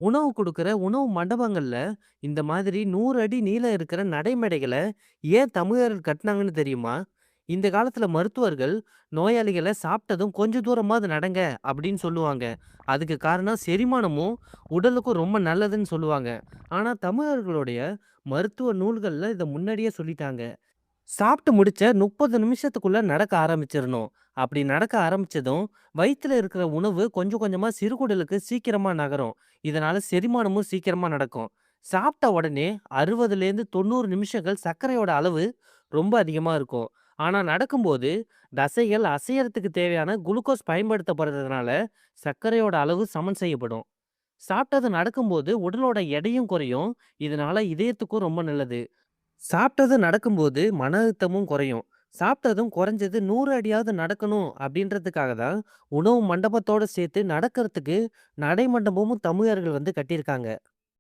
உணவு குடுக்குற உணவு மண்டபங்கள்ல, இந்த மாதிரி 100 அடி நீளம் இருக்கிற நடைமேடைகள ஏன் தமிழர்கள் கட்டுனாங்கன்னு தெரியுமா? இந்த காலத்துல மருத்துவர்கள் நோயாளிகள சாப்பிட்டதும் கொஞ்சம் தூரமாவது நடங்க அப்படின்னு சொல்லுவாங்க. அதுக்கு காரணம் செரிமானமும், உடலுக்கும் ரொம்ப நல்லதுன்னு சொல்லுவாங்க. ஆனா தமிழர்களுடைய மருத்துவ நூல்கள்ல இத முன்னாடியே சொல்லிட்டாங்க. சாப்பிட்டு முடிச்ச 30 நிமிஷத்துக்குள்ள நடக்க ஆரம்பிச்சிரணும். அப்படி நடக்க ஆரம்பிச்சதும், வயித்துல இருக்கிற உணவு கொஞ்சம் கொஞ்சமா சிறுகுடலுக்கு சீக்கிரமா நகரும். இதனால செரிமானமும் சீக்கிரமா நடக்கும். சாப்பிட்ட உடனே 60லேருந்து 90 நிமிஷங்கள் சர்க்கரையோட அளவு ரொம்ப அதிகமா இருக்கும். ஆனா நடக்கும்போது, தசைகள் அசையறதுக்கு தேவையான குளுக்கோஸ் பயன்படுத்தப்படுறதுனால, சர்க்கரையோட அளவு சமன் செய்யப்படும். சாப்பிட்டது நடக்கும்போது உடலோட எடையும் குறையும். இதனால இதயத்துக்கும் ரொம்ப நல்லது. சாப்பிட்டது நடக்கும்போது மன அழுத்தமும் குறையும். சாப்பிட்டதும் குறைஞ்சது 100 அடியாவது நடக்கணும் அப்படின்றதுக்காக தான் உணவு மண்டபத்தோட சேர்த்து நடக்கிறதுக்கு நடை மண்டபமும் தமிழர்கள் வந்து கட்டியிருக்காங்க.